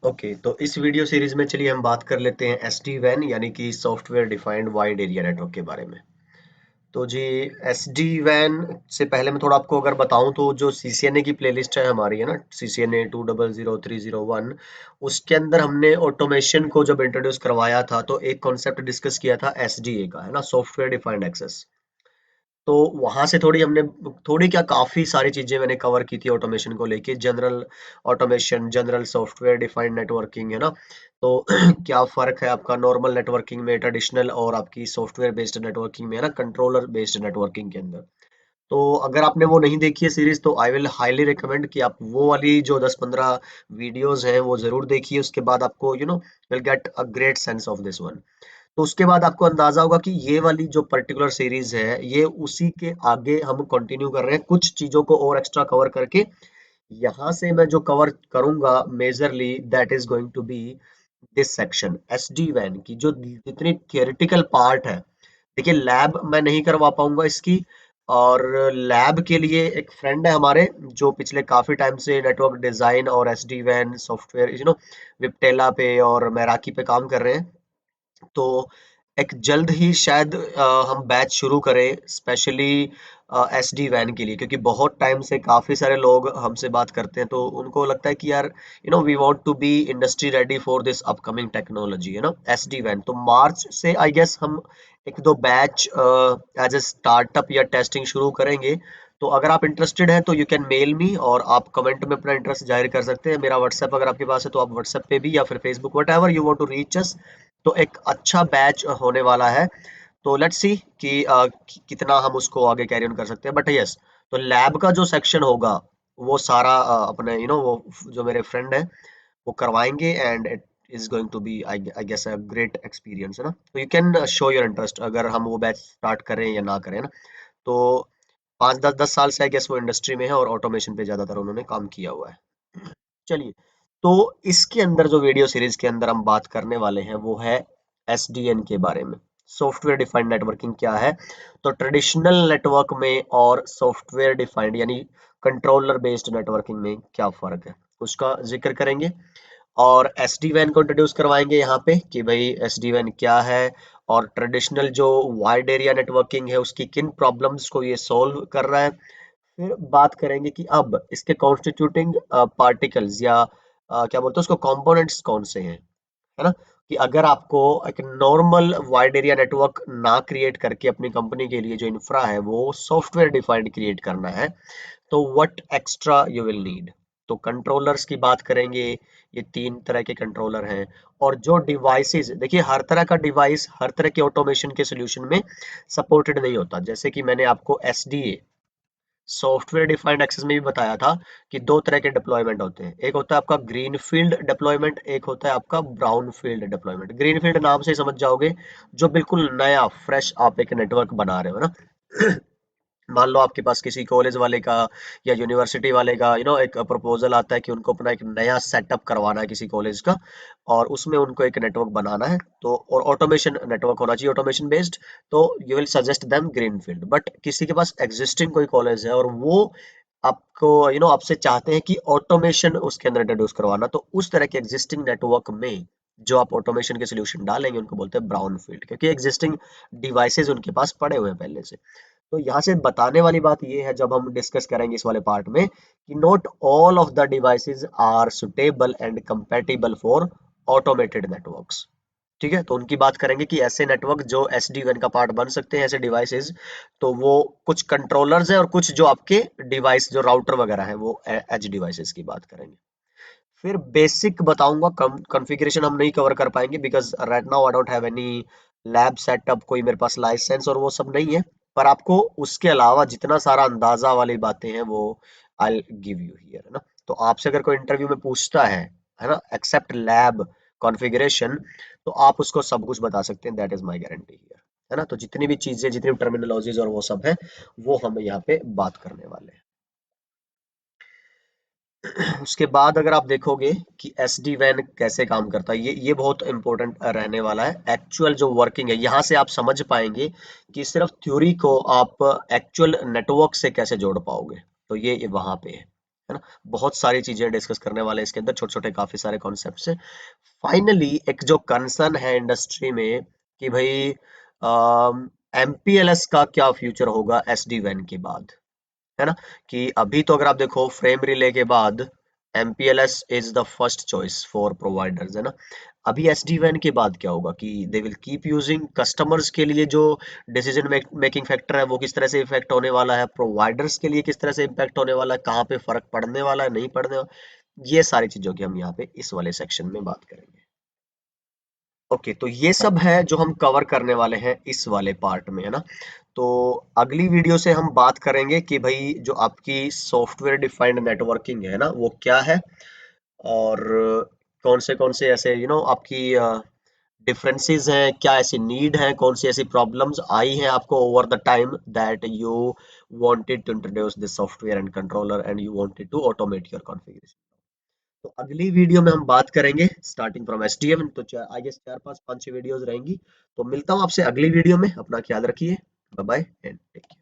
Okay, तो इस video series में चलिए हम बात कर लेते हैं एसडी वैन यानी कि software defined wide area network के बारे में। तो जी, एसडी वैन से पहले मैं थोड़ा आपको अगर बताऊं तो जो सीसीएनए की प्लेलिस्ट है हमारी, है ना, सीसीएनए 200301, उसके अंदर हमने ऑटोमेशन को जब इंट्रोड्यूस करवाया था तो एक कॉन्सेप्ट डिस्कस किया था एसडीए का, है ना, सॉफ्टवेयर डिफाइंड एक्सेस। तो वहां से थोड़ी हमने, थोड़ी क्या, काफी सारी चीजें मैंने कवर की थी ऑटोमेशन को लेके। General automation, general software defined networking, है ना। तो क्या फर्क है आपका नॉर्मल नेटवर्किंग में, ट्रेडिशनल और आपकी सॉफ्टवेयर बेस्ड नेटवर्किंग में, है ना, कंट्रोलर बेस्ड नेटवर्किंग के अंदर। तो अगर आपने वो नहीं देखी है सीरीज तो आई विल हाईली रिकमेंड कि आप वो वाली जो 10-15 वीडियोस हैं वो जरूर देखिए। उसके बाद आपको will get a great sense of this one. तो उसके बाद आपको अंदाजा होगा कि ये वाली जो पर्टिकुलर सीरीज है ये उसी के आगे हम कंटिन्यू कर रहे हैं, कुछ चीजों को और एक्स्ट्रा कवर करके। यहाँ से मैं जो कवर करूंगा majorly that is going to be this section SD वैन की, जो जितनी थियोरेटिकल पार्ट है। देखिए, लैब मैं नहीं करवा पाऊंगा इसकी, और लैब के लिए एक फ्रेंड है हमारे जो पिछले काफी टाइम से नेटवर्क डिजाइन और एसडी वैन सॉफ्टवेयर विप्टेला पे और मैराकी पे काम कर रहे हैं। तो एक जल्द ही शायद हम बैच शुरू करें स्पेशली एसडी वैन के लिए, क्योंकि बहुत टाइम से काफी सारे लोग हमसे बात करते हैं तो उनको लगता है कि यार we want to be industry ready for this upcoming technology, है ना, एसडी वैन। तो मार्च से आई गेस हम एक दो बैच एज ए स्टार्टअप या टेस्टिंग शुरू करेंगे। तो अगर आप इंटरेस्टेड हैं तो यू कैन मेल मी, और आप कमेंट में अपना इंटरेस्ट जाहिर कर सकते हैं। मेरा व्हाट्सएप अगर आपके पास है तो आप व्हाट्सएप पे भी, या फिर Facebook, whatever you want to reach us. तो एक अच्छा बैच होने वाला है। तो लेट्स सी कि कितना हम उसको आगे कैरी ऑन कर सकते हैं, बट यस। तो लैब का जो सेक्शन होगा वो सारा अपने वो जो मेरे फ्रेंड है वो करवाएंगे, and it is going to be I guess a great experience, है ना। तो you can show your interest अगर हम वो बैच स्टार्ट करें या ना करें, ना। तो 5-10 साल से आई गेस वो इंडस्ट्री में है और ऑटोमेशन पे ज्यादातर उन्होंने काम किया हुआ है। चलिए, तो इसके अंदर जो वीडियो सीरीज के अंदर हम बात करने वाले हैं वो है एसडीएन के बारे में। सॉफ्टवेयर डिफाइंड नेटवर्किंग क्या है? तो ट्रेडिशनल नेटवर्क में और सॉफ्टवेयर डिफाइंड यानी कंट्रोलर बेस्ड नेटवर्किंग में क्या फर्क है, उसका जिक्र करेंगे। और एसडी वैन को इंट्रोड्यूस करवाएंगे यहाँ पे कि भाई एसडी वैन क्या है, और ट्रेडिशनल जो वाइड एरिया नेटवर्किंग है उसकी किन प्रॉब्लम्स को ये सॉल्व कर रहा है। फिर बात करेंगे कि अब इसके कॉन्स्टिट्यूटिंग पार्टिकल्स या क्या बोलते हैं उसको, कंपोनेंट्स कौन से हैं, है ना। कि अगर आपको एक नॉर्मल वाइड एरिया नेटवर्क ना क्रिएट करके अपनी कंपनी के लिए जो इंफ्रा है वो सॉफ्टवेयर डिफाइंड क्रिएट करना है, तो what extra you will need. तो कंट्रोलर्स की बात करेंगे। ये 3 तरह के कंट्रोलर हैं। और जो डिवाइसेस, देखिए, हर तरह का डिवाइस हर तरह के ऑटोमेशन के सोल्यूशन में सपोर्टेड नहीं होता। जैसे कि मैंने आपको एसडीए, सॉफ्टवेयर डिफाइंड एक्सेस में भी बताया था कि 2 तरह के डिप्लॉयमेंट होते हैं। एक होता है आपका ग्रीन फील्ड डिप्लॉयमेंट, एक होता है आपका brown field deployment. Green field नाम से ही समझ जाओगे, जो बिल्कुल नया फ्रेश आप एक नेटवर्क बना रहे हो ना। मान लो आपके पास किसी कॉलेज वाले का या यूनिवर्सिटी वाले का एक प्रपोजल आता है कि उनको अपना एक नया सेटअप करवाना है किसी कॉलेज का, और उसमें उनको एक नेटवर्क बनाना है। तो और ऑटोमेशन नेटवर्क होना चाहिए, ऑटोमेशन बेस्ड। तो you will suggest them greenfield. But किसी के पास एग्जिस्टिंग कोई कॉलेज है और वो आपको आपसे चाहते हैं कि ऑटोमेशन उसके अंदर इंट्रोड्यूस करवाना, तो उस तरह के एग्जिस्टिंग नेटवर्क में जो आप ऑटोमेशन के सोल्यूशन डालेंगे उनको बोलते हैं ब्राउन फील्ड, क्योंकि एग्जिस्टिंग डिवाइसेस उनके पास पड़े हुए हैं पहले से। तो यहाँ से बताने वाली बात ये है, जब हम डिस्कस करेंगे इस वाले पार्ट में, कि not all of the devices are suitable and compatible for automated networks. ठीक है, तो उनकी बात करेंगे कि ऐसे नेटवर्क जो एसडी वन का पार्ट बन सकते हैं, ऐसे डिवाइसेस। तो वो कुछ कंट्रोलर्स हैं और कुछ जो आपके डिवाइस जो राउटर वगैरह है वो एज डिवाइसेस की बात करेंगे। फिर बेसिक बताऊंगा, कॉन्फ़िगरेशन हम नहीं कवर कर पाएंगे because right now I don't have any lab setup, कोई मेरे पास लाइसेंस और वो सब नहीं है। पर आपको उसके अलावा जितना सारा अंदाजा वाली बातें हैं वो आई गिव यू हियर, है ना। तो आपसे अगर कोई इंटरव्यू में पूछता है ना, एक्सेप्ट लैब कॉन्फ़िगरेशन, तो आप उसको सब कुछ बता सकते हैं, that is my guarantee here, है ना। तो जितनी भी चीजें, जितनी टर्मिनोलॉजीज और वो सब है, वो हम यहाँ पे बात करने वाले हैं। उसके बाद अगर आप देखोगे कि एसडी वैन कैसे काम करता है, ये बहुत इंपॉर्टेंट रहने वाला है। एक्चुअल जो वर्किंग है, यहाँ से आप समझ पाएंगे कि सिर्फ थ्योरी को आप एक्चुअल नेटवर्क से कैसे जोड़ पाओगे। तो ये वहां पे है है ना। बहुत सारी चीजें डिस्कस करने वाले हैं इसके अंदर, छोटे छोटे काफी सारे कॉन्सेप्ट्स हैं। फाइनली एक जो कंसर्न है इंडस्ट्री में कि भाई एमपीएलएस का क्या फ्यूचर होगा एसडी वैन के बाद, है ना। कि अभी तो अगर आप देखो फ्रेम रिले के बाद MPLS is the first choice for providers, है ना। अभी एसडी वैन के बाद क्या होगा कि they will keep using, customers के लिए जो डिसीजन मेकिंग फैक्टर है वो किस तरह से इफेक्ट होने वाला है, प्रोवाइडर्स के लिए किस तरह से इम्पैक्ट होने वाला है, कहाँ पे फर्क पड़ने वाला है, नहीं पड़ने वाला, ये सारी चीजों की हम यहाँ पे इस वाले सेक्शन में बात करेंगे। ओके, तो ये सब है जो हम कवर करने वाले हैं इस वाले पार्ट में, है ना। तो अगली वीडियो से हम बात करेंगे कि भाई जो आपकी सॉफ्टवेयर डिफाइंड नेटवर्किंग है ना वो क्या है, और कौन से ऐसे आपकी डिफरेंसेस हैं, क्या ऐसी नीड है, कौन सी ऐसी प्रॉब्लम्स आई हैं आपको over the time that you wanted to introduce this software and controller and you wanted to automate your configuration. तो अगली वीडियो में हम बात करेंगे स्टार्टिंग फ्रॉम एसडीएम, तो आई गेस 4 5 5 6 वीडियोस रहेंगी। तो मिलता हूँ आपसे अगली वीडियो में, अपना ख्याल रखिए, bye bye and take care.